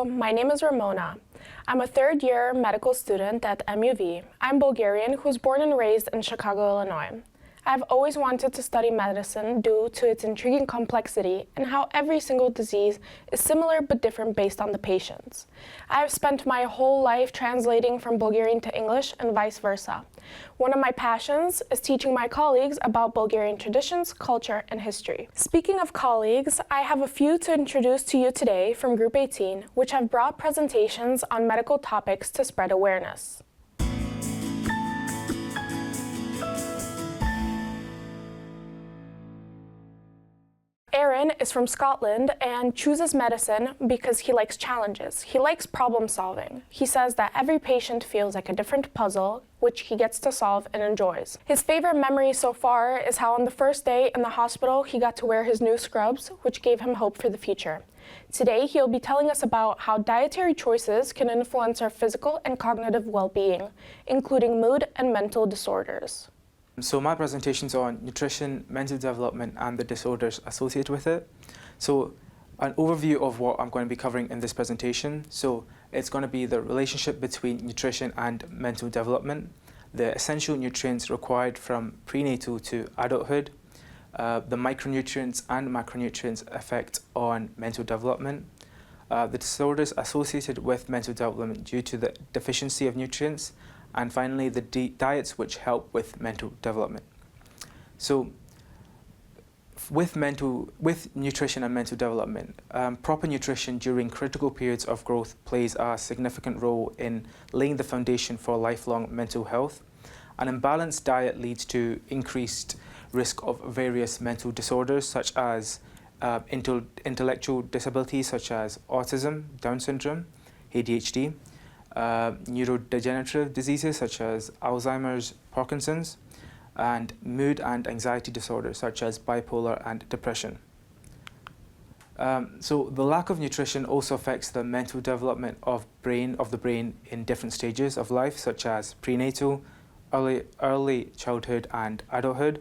Hello, my name is Ramona. I'm a third-year medical student at MUV. I'm Bulgarian who's born and raised in Chicago, Illinois. I've always wanted to study medicine due to its intriguing complexity and how every single disease is similar but different based on the patients. I've spent my whole life translating from Bulgarian to English and vice versa. One of my passions is teaching my colleagues about Bulgarian traditions, culture, and history. Speaking of colleagues, I have a few to introduce to you today from Group 18, which have brought presentations on medical topics to spread awareness. Aaron is from Scotland and chooses medicine because he likes challenges. He likes problem solving. He says that every patient feels like a different puzzle, which he gets to solve and enjoys. His favorite memory so far is how on the first day in the hospital, he got to wear his new scrubs, which gave him hope for the future. Today, he'll be telling us about how dietary choices can influence our physical and cognitive well-being, including mood and mental disorders. So my presentation is on nutrition, mental development and the disorders associated with it. So an overview of what I'm going to be covering in this presentation. So it's going to be the relationship between nutrition and mental development, the essential nutrients required from prenatal to adulthood, the micronutrients and macronutrients effect on mental development, the disorders associated with mental development due to the deficiency of nutrients, and finally the diets which help with mental development. So with nutrition and mental development, proper nutrition during critical periods of growth plays a significant role in laying the foundation for lifelong mental health. An imbalanced diet leads to increased risk of various mental disorders such as intellectual disabilities such as autism, Down syndrome, ADHD, neurodegenerative diseases such as Alzheimer's, Parkinson's, and mood and anxiety disorders such as bipolar and depression. So the lack of nutrition also affects the mental development of the brain in different stages of life such as prenatal, early childhood and adulthood.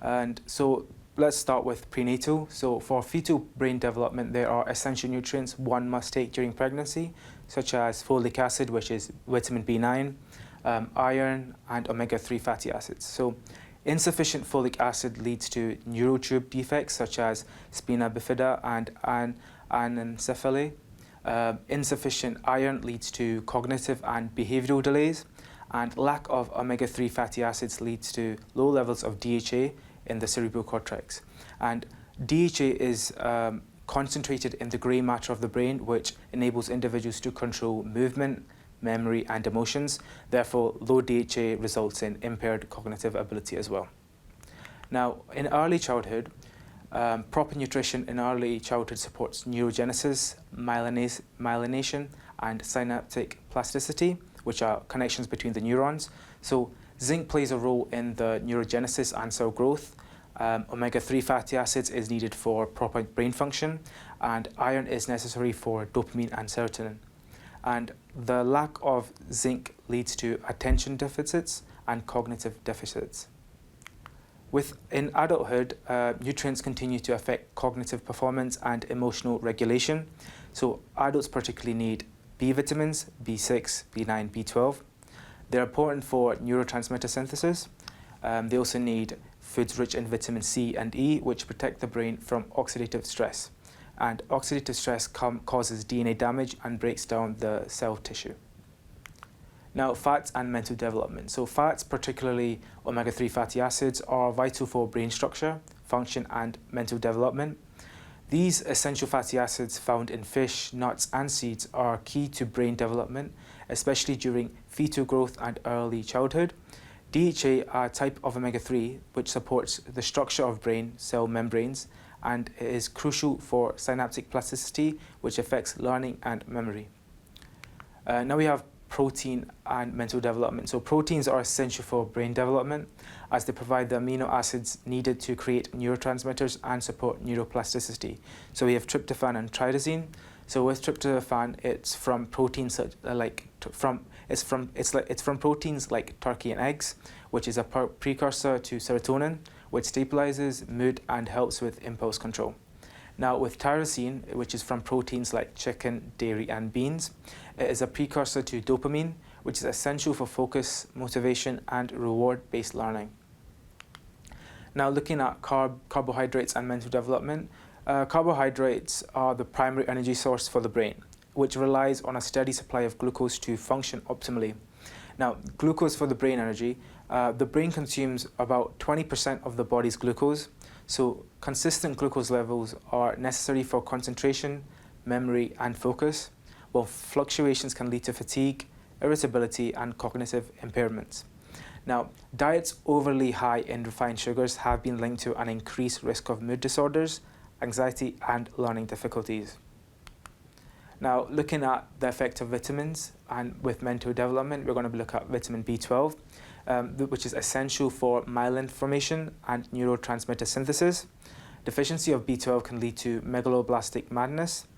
And so let's start with prenatal. So for fetal brain development, there are essential nutrients one must take during pregnancy, such as folic acid, which is vitamin B9, iron, and omega-3 fatty acids. So insufficient folic acid leads to neurotube defects, such as spina bifida and anencephaly. Insufficient iron leads to cognitive and behavioral delays, and lack of omega-3 fatty acids leads to low levels of DHA in the cerebral cortex. And DHA is concentrated in the grey matter of the brain, which enables individuals to control movement, memory and emotions. Therefore, low DHA results in impaired cognitive ability as well. Now, in early childhood, proper nutrition in early childhood supports neurogenesis, myelination and synaptic plasticity, which are connections between the neurons. So zinc plays a role in the neurogenesis and cell growth. Omega-3 fatty acids is needed for proper brain function, and iron is necessary for dopamine and serotonin. And the lack of zinc leads to attention deficits and cognitive deficits. In adulthood, nutrients continue to affect cognitive performance and emotional regulation. So adults particularly need B vitamins, B6, B9, B12. They're important for neurotransmitter synthesis. They also need foods rich in vitamin C and E, which protect the brain from oxidative stress. And oxidative stress causes DNA damage and breaks down the cell tissue. Now, fats and mental development. So fats, particularly omega-3 fatty acids, are vital for brain structure, function, and mental development. These essential fatty acids found in fish, nuts, and seeds are key to brain development, especially during fetal growth and early childhood. DHA, a type of omega-3, which supports the structure of brain cell membranes and is crucial for synaptic plasticity, which affects learning and memory. Now we have protein and mental development. So proteins are essential for brain development as they provide the amino acids needed to create neurotransmitters and support neuroplasticity. So we have tryptophan and tyrosine. So with tryptophan, it's from proteins from proteins like turkey and eggs, which is a precursor to serotonin, which stabilizes mood and helps with impulse control. Now, with tyrosine, which is from proteins like chicken, dairy, and beans, it is a precursor to dopamine, which is essential for focus, motivation, and reward-based learning. Now, looking at carbohydrates and mental development, carbohydrates are the primary energy source for the brain, which relies on a steady supply of glucose to function optimally. Now, glucose for the brain energy, the brain consumes about 20% of the body's glucose, so consistent glucose levels are necessary for concentration, memory, and focus, while fluctuations can lead to fatigue, irritability, and cognitive impairments. Now, diets overly high in refined sugars have been linked to an increased risk of mood disorders, anxiety, and learning difficulties. Now, looking at the effect of vitamins and with mental development, we're going to look at vitamin B12, which is essential for myelin formation and neurotransmitter synthesis. Deficiency of B12 can lead to megaloblastic madness.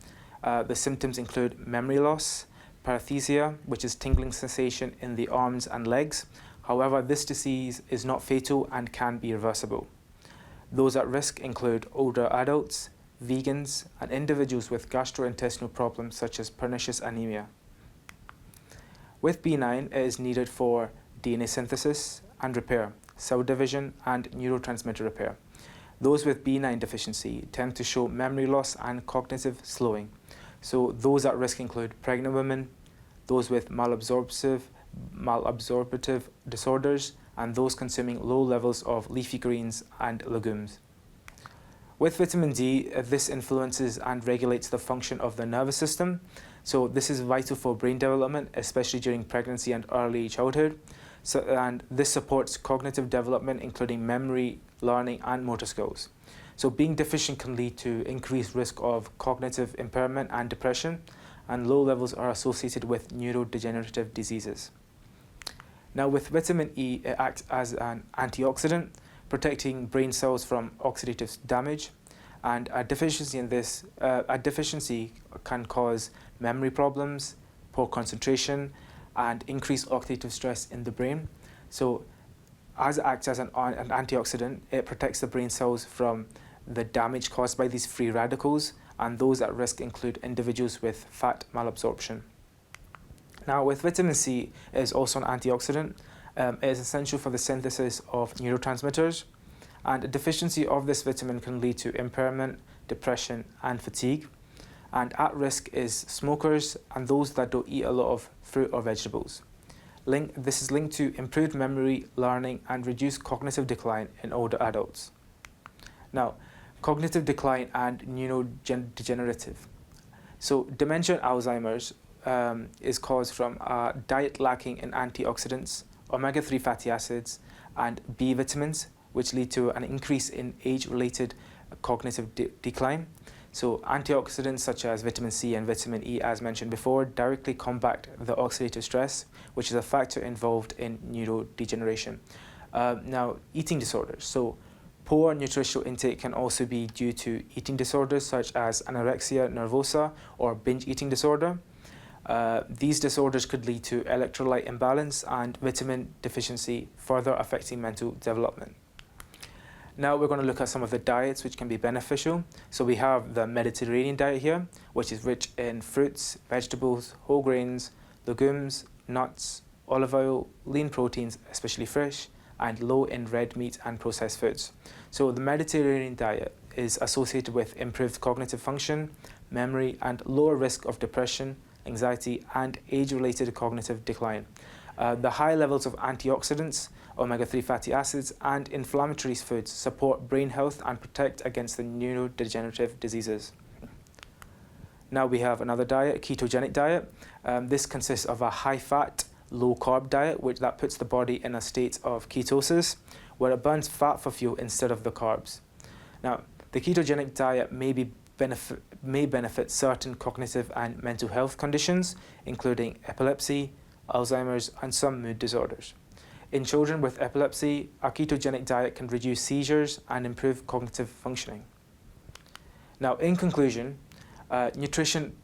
The symptoms include memory loss, paresthesia, which is tingling sensation in the arms and legs. However, this disease is not fatal and can be reversible. Those at risk include older adults, vegans, and individuals with gastrointestinal problems such as pernicious anemia. With B9, it is needed for DNA synthesis and repair, cell division, and neurotransmitter repair. Those with B9 deficiency tend to show memory loss and cognitive slowing. So those at risk include pregnant women, those with malabsorptive disorders, and those consuming low levels of leafy greens and legumes. With vitamin D, this influences and regulates the function of the nervous system. So this is vital for brain development, especially during pregnancy and early childhood. And this supports cognitive development, including memory, learning, and motor skills. So being deficient can lead to increased risk of cognitive impairment and depression, and low levels are associated with neurodegenerative diseases. Now, with vitamin E, it acts as an antioxidant, protecting brain cells from oxidative damage, and a deficiency can cause memory problems, poor concentration, and increased oxidative stress in the brain. So, as it acts as an antioxidant, it protects the brain cells from the damage caused by these free radicals, and those at risk include individuals with fat malabsorption. Now, with vitamin C, it is also an antioxidant. It is essential for the synthesis of neurotransmitters, and a deficiency of this vitamin can lead to impairment, depression, and fatigue. And at risk is smokers and those that don't eat a lot of fruit or vegetables. This is linked to improved memory, learning, and reduced cognitive decline in older adults. Now, cognitive decline and neurodegenerative. So dementia and Alzheimer's is caused from a diet lacking in antioxidants, omega-3 fatty acids, and B vitamins, which lead to an increase in age-related cognitive decline. So antioxidants such as vitamin C and vitamin E, as mentioned before, directly combat the oxidative stress, which is a factor involved in neurodegeneration. Now, eating disorders. So poor nutritional intake can also be due to eating disorders such as anorexia nervosa or binge eating disorder. These disorders could lead to electrolyte imbalance and vitamin deficiency, further affecting mental development. Now we're going to look at some of the diets which can be beneficial. So we have the Mediterranean diet here, which is rich in fruits, vegetables, whole grains, legumes, nuts, olive oil, lean proteins, especially fish, and low in red meat and processed foods. So the Mediterranean diet is associated with improved cognitive function, memory, and lower risk of depression, anxiety, and age-related cognitive decline. The high levels of antioxidants, omega-3 fatty acids, and inflammatory foods support brain health and protect against the neurodegenerative diseases. Now we have another diet, ketogenic diet. This consists of a high-fat, low-carb diet, that puts the body in a state of ketosis, where it burns fat for fuel instead of the carbs. Now, the ketogenic diet may benefit certain cognitive and mental health conditions, including epilepsy, Alzheimer's, and some mood disorders. In children with epilepsy, a ketogenic diet can reduce seizures and improve cognitive functioning. Now, in conclusion, nutrition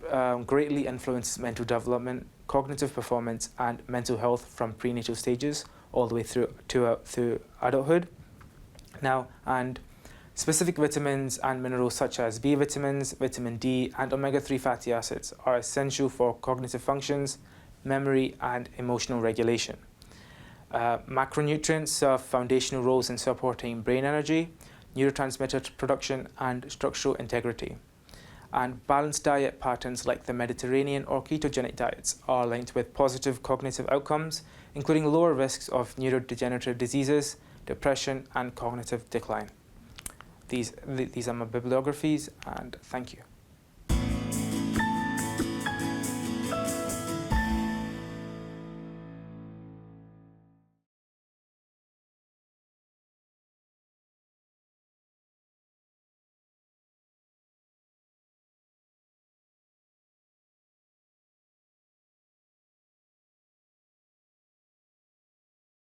greatly influences mental development, cognitive performance, and mental health from prenatal stages all the way through adulthood. Now, and Specific vitamins and minerals such as B vitamins, vitamin D, and omega-3 fatty acids are essential for cognitive functions, memory, and emotional regulation. Macronutrients serve foundational roles in supporting brain energy, neurotransmitter production, and structural integrity. And balanced diet patterns like the Mediterranean or ketogenic diets are linked with positive cognitive outcomes, including lower risks of neurodegenerative diseases, depression, and cognitive decline. These are my bibliographies, and thank you.